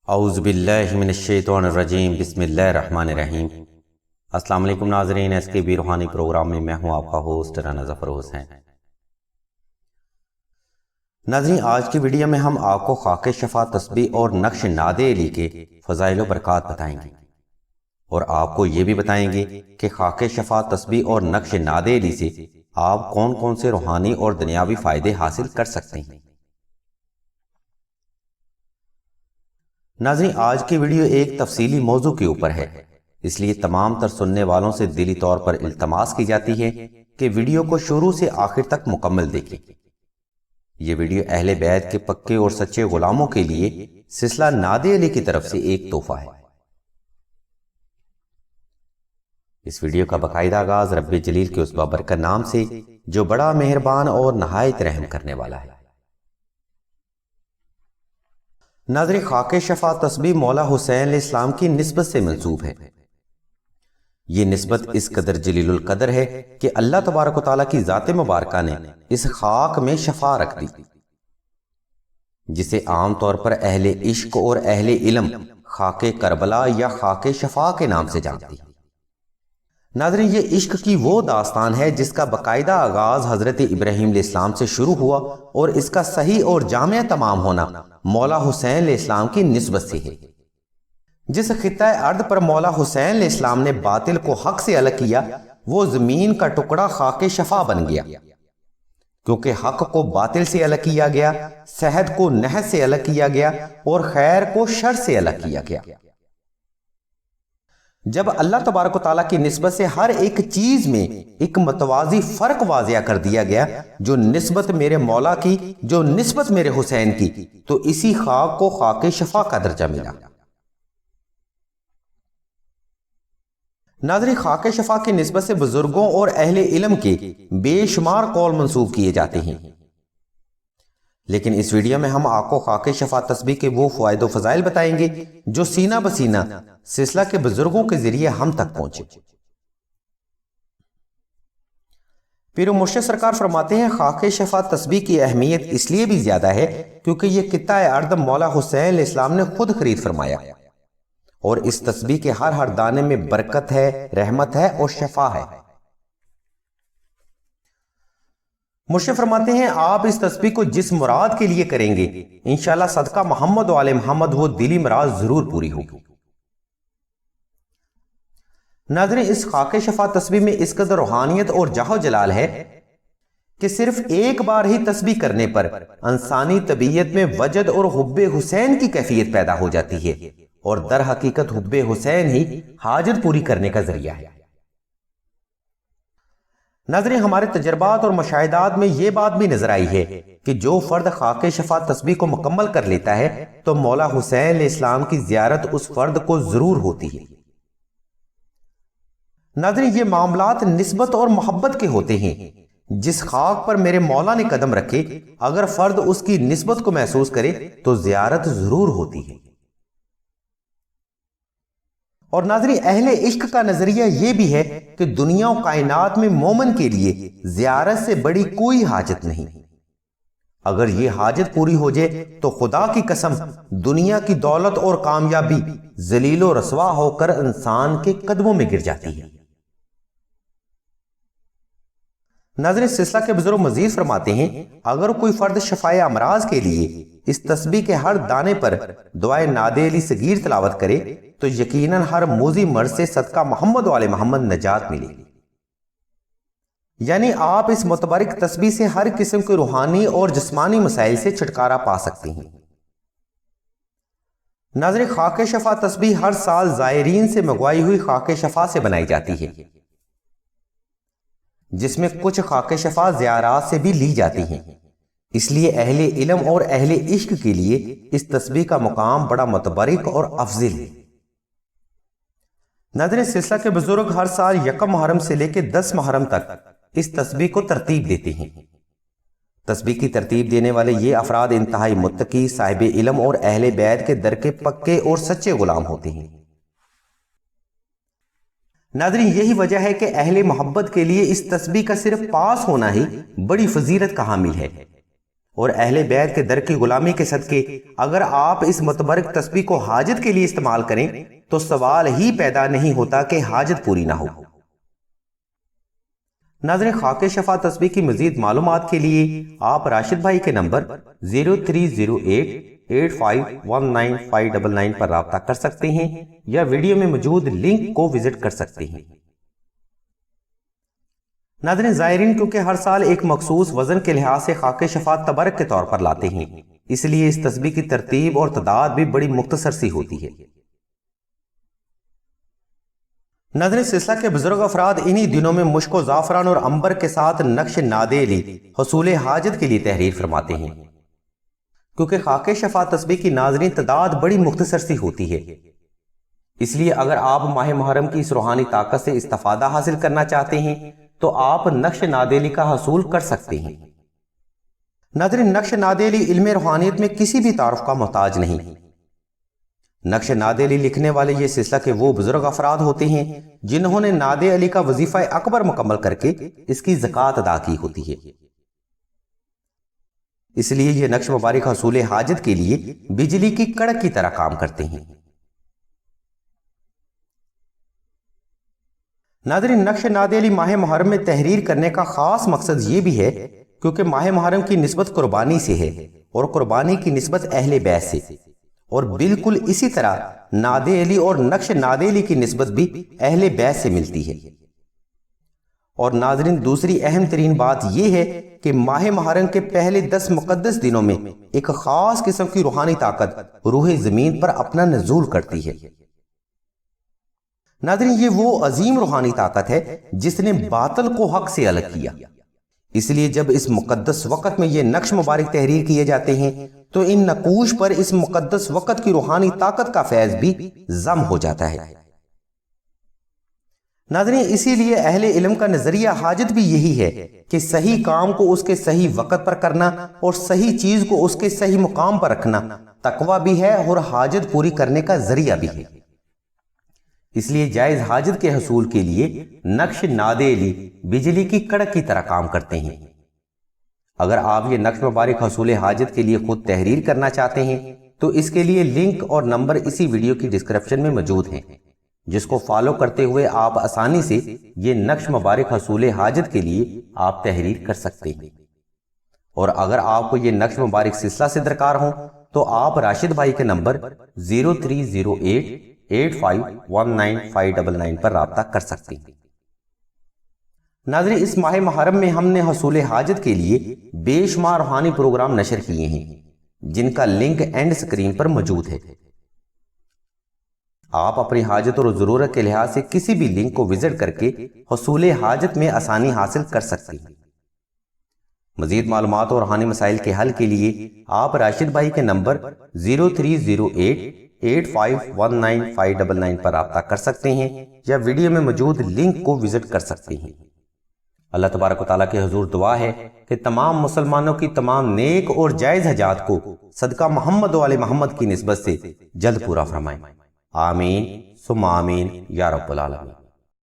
اعوذ باللہ من الشیطان الرجیم بسم اللہ الرحمن الرحیم۔ السلام علیکم ناظرین، ایس کے بی روحانی پروگرام میں ہوں آپ کا ہوسٹ رانا ظفر حسین۔ ناظرین، آج کی ویڈیو میں ہم آپ کو خاک شفا تسبیح اور نقش ناد علی کے فضائل و برکات بتائیں گے، اور آپ کو یہ بھی بتائیں گے کہ خاک شفا تسبیح اور نقش ناد علی سے آپ کون کون سے روحانی اور دنیاوی فائدے حاصل کر سکتے ہیں۔ ناظرین، آج کی ویڈیو ایک تفصیلی موضوع کے اوپر ہے، اس لیے تمام تر سننے والوں سے دلی طور پر التماس کی جاتی ہے کہ ویڈیو کو شروع سے آخر تک مکمل دیکھیں۔ یہ ویڈیو اہل بیت کے پکے اور سچے غلاموں کے لیے سلسلہ ناد علی کی طرف سے ایک تحفہ ہے۔ اس ویڈیو کا باقاعدہ آغاز رب جلیل کے اس بابرکت نام سے جو بڑا مہربان اور نہایت رحم کرنے والا ہے۔ ناظرین، خاک شفا تسبیح مولا حسین علیہ السلام کی نسبت سے منسوب ہے۔ یہ نسبت اس قدر جلیل القدر ہے کہ اللہ تبارک و تعالیٰ کی ذات مبارکہ نے اس خاک میں شفا رکھ دی، جسے عام طور پر اہل عشق اور اہل علم خاک کربلا یا خاک شفا کے نام سے جانتی ہے۔ ناظرین، یہ عشق کی وہ داستان ہے جس کا باقاعدہ آغاز حضرت ابراہیم علیہ السلام سے شروع ہوا، اور اس کا صحیح اور جامع تمام ہونا مولا حسین علیہ السلام کی نسبت سے ہے۔ جس خطہ ارض پر مولا حسین علیہ السلام نے باطل کو حق سے الگ کیا، وہ زمین کا ٹکڑا خاک شفا بن گیا، کیونکہ حق کو باطل سے الگ کیا گیا، صحت کو نحس سے الگ کیا گیا، اور خیر کو شر سے الگ کیا گیا۔ جب اللہ تبارک و تعالیٰ کی نسبت سے ہر ایک چیز میں ایک متوازی فرق واضح کر دیا گیا، جو نسبت میرے مولا کی، جو نسبت میرے حسین کی، تو اسی خاک کو خاک شفا کا درجہ ملا۔ ناظرین، خاک شفا کی نسبت سے بزرگوں اور اہل علم کے بے شمار قول منسوب کیے جاتے ہیں، لیکن اس ویڈیو میں ہم آپ کو خاک شفا تسبیح کے وہ فوائد و فضائل بتائیں گے جو سینہ بسینہ سلسلہ کے بزرگوں کے ذریعے ہم تک پہنچے۔ پیر و مرشد سرکار فرماتے ہیں، خاک شفا تسبیح کی اہمیت اس لیے بھی زیادہ ہے کیونکہ یہ قطع ارض مولا حسین علیہ السلام نے خود خرید فرمایا، اور اس تسبیح کے ہر دانے میں برکت ہے، رحمت ہے اور شفا ہے۔ مرشد فرماتے ہیں، آپ اس تسبیح کو جس مراد کے لیے کریں گے، انشاءاللہ صدقہ محمد و آل محمد وہ دلی مراد ضرور پوری ہوگی۔ ناظرین، اس خاک شفا تسبیح میں اس قدر روحانیت اور جاہ و جلال ہے کہ صرف ایک بار ہی تسبیح کرنے پر انسانی طبیعت میں وجد اور حب حسین کی کیفیت پیدا ہو جاتی ہے، اور در حقیقت حب حسین ہی حاجت پوری کرنے کا ذریعہ ہے۔ ناظرین، ہمارے تجربات اور مشاہدات میں یہ بات بھی نظر آئی ہے کہ جو فرد خاک شفا تسبیح کو مکمل کر لیتا ہے تو مولا حسین علیہ السلام کی زیارت اس فرد کو ضرور ہوتی ہے۔ ناظرین، یہ معاملات نسبت اور محبت کے ہوتے ہیں۔ جس خاک پر میرے مولا نے قدم رکھے، اگر فرد اس کی نسبت کو محسوس کرے تو زیارت ضرور ہوتی ہے۔ اور ناظرین، اہل عشق کا نظریہ یہ بھی ہے کہ دنیا و کائنات میں مومن کے لیے زیارت سے بڑی کوئی حاجت نہیں۔ اگر یہ حاجت پوری ہو جائے تو خدا کی قسم دنیا کی دولت اور کامیابی ذلیل و رسوا ہو کر انسان کے قدموں میں گر جاتی ہے۔ ناظرین، سلسلہ کے بزرگ مزید فرماتے ہیں، اگر کوئی فرد شفائے امراض کے لیے اس تسبیح کے ہر دانے پر دعائے ناد علی صغیر تلاوت کرے تو یقیناً ہر موذی مرض سے صدقہ محمد و آل محمد نجات ملے گی۔ یعنی آپ اس متبرک تسبیح سے ہر قسم کے روحانی اور جسمانی مسائل سے چھٹکارا پا سکتے ہیں۔ ناظرین، خاک شفا تسبیح ہر سال زائرین سے منگوائی ہوئی خاک شفا سے بنائی جاتی ہے، جس میں کچھ خاک شفا زیارات سے بھی لی جاتی ہیں، اس لیے اہل علم اور اہل عشق کے لیے اس تسبیح کا مقام بڑا متبرک اور افضل ہے۔ ناظرین، سلسلہ کے بزرگ ہر سال یکم محرم سے لے کے 10 محرم تک اس تسبیح کو ترتیب دیتے ہیں۔ تسبیح کی ترتیب دینے والے یہ افراد انتہائی متقی، صاحب علم اور اہل بیت کے در کے پکے اور سچے غلام ہوتے ہیں۔ ناظرین، یہی وجہ ہے کہ اہل محبت کے لیے اس تسبیح کا صرف پاس ہونا ہی بڑی فضیلت کا حامل ہے، اور اہل بیت کے در کی غلامی کے صدقے اگر آپ اس متبرک تسبیح کو حاجت کے لیے استعمال کریں تو سوال ہی پیدا نہیں ہوتا کہ حاجت پوری نہ ہو۔ ناظرین، خاک شفا تسبیح کی مزید معلومات کے لیے آپ راشد بھائی کے نمبر 0308851959 پر رابطہ کر سکتے ہیں یا ویڈیو میں موجود لنک کو وزٹ کر سکتے ہیں۔ ناظرین، زائرین کیونکہ ہر سال ایک مخصوص وزن کے لحاظ سے خاک شفا تبرک کے طور پر لاتے ہیں، اس لیے اس تسبیح کی ترتیب اور تعداد بھی بڑی مختصر سی ہوتی ہے۔ ناظرین، سلسلہ کے بزرگ افراد انہی دنوں میں مشک و زعفران اور عنبر کے ساتھ نقش نادے علی حصول حاجت کے لیے تحریر فرماتے ہیں، کیونکہ خاک شفا تسبیح کی ناظرین تعداد بڑی مختصر سی ہوتی ہے، اس لیے اگر آپ ماہ محرم کی اس روحانی طاقت سے استفادہ حاصل کرنا چاہتے ہیں تو آپ نقش نادے علی کا حصول کر سکتے ہیں۔ ناظرین، نقش نادے علی علم روحانیت میں کسی بھی تعارف کا محتاج نہیں۔ نقش نادے علی لکھنے والے یہ سلسلہ کے وہ بزرگ افراد ہوتے ہیں جنہوں نے نادے علی کا وظیفہ اکبر مکمل کر کے اس کی زکوٰۃ ادا کی ہوتی ہے، اس لیے یہ نقش مبارک حصول حاجت کے لیے بجلی کی کڑک کی طرح کام کرتے ہیں۔ ناظرین، نقش نادے علی ماہ محرم میں تحریر کرنے کا خاص مقصد یہ بھی ہے کیونکہ ماہ محرم کی نسبت قربانی سے ہے اور قربانی کی نسبت اہل بیت سے، اور بالکل اسی طرح نادے علی اور نقش نادے علی کی نسبت بھی اہل بیت سے ملتی ہے۔ اور ناظرین، دوسری اہم ترین بات یہ ہے کہ ماہ محرم کے پہلے 10 مقدس دنوں میں ایک خاص قسم کی روحانی طاقت روح زمین پر اپنا نزول کرتی ہے۔ ناظرین، یہ وہ عظیم روحانی طاقت ہے جس نے باطل کو حق سے الگ کیا، اس لیے جب اس مقدس وقت میں یہ نقش مبارک تحریر کیے جاتے ہیں تو ان نقوش پر اس مقدس وقت کی روحانی طاقت کا فیض بھی ضم ہو جاتا ہے۔ ناظرین، اسی لیے اہل علم کا نظریہ حاجت بھی یہی ہے کہ صحیح کام کو اس کے صحیح وقت پر کرنا اور صحیح چیز کو اس کے صحیح مقام پر رکھنا تقویٰ بھی ہے اور حاجت پوری کرنے کا ذریعہ بھی ہے۔ اس لیے جائز حاجت کے حصول کے لیے نقش نادے علی بجلی کی کڑک کی طرح کام کرتے ہیں۔ اگر آپ یہ نقش مبارک حصول حاجت کے لیے خود تحریر کرنا چاہتے ہیں تو اس کے لیے لنک اور نمبر اسی ویڈیو کی ڈسکرپشن میں موجود ہیں، جس کو فالو کرتے ہوئے آپ آسانی سے یہ نقش مبارک حصول حاجت کے لیے آپ تحریر کر سکتے ہیں۔ اور اگر آپ کو یہ نقش مبارک سلسلہ سے درکار ہوں تو آپ راشد بھائی کے نمبر 0308851959 پر رابطہ کر سکتے ہیں۔ ناظرین، اس ماہ محرم میں ہم نے حصول حاجت کے لیے بے شمار روحانی پروگرام نشر کیے ہیں جن کا لنک اینڈ سکرین پر موجود ہے۔ آپ اپنی حاجت اور ضرورت کے لحاظ سے کسی بھی لنک کو وزٹ کر کے حصول حاجت میں آسانی حاصل کر سکتے ہیں۔ مزید معلومات اور روحانی مسائل کے حل کے لیے آپ راشد بھائی کے نمبر 0308851959 پر رابطہ کر سکتے ہیں یا ویڈیو میں موجود لنک کو وزٹ کر سکتے ہیں۔ اللہ تبارک و تعالیٰ کے حضور دعا ہے کہ تمام مسلمانوں کی تمام نیک اور جائز حاجات کو صدقہ محمد و آل محمد کی نسبت سے جلد پورا فرمائیں۔ آمین ثم آمین یا رب العالمین۔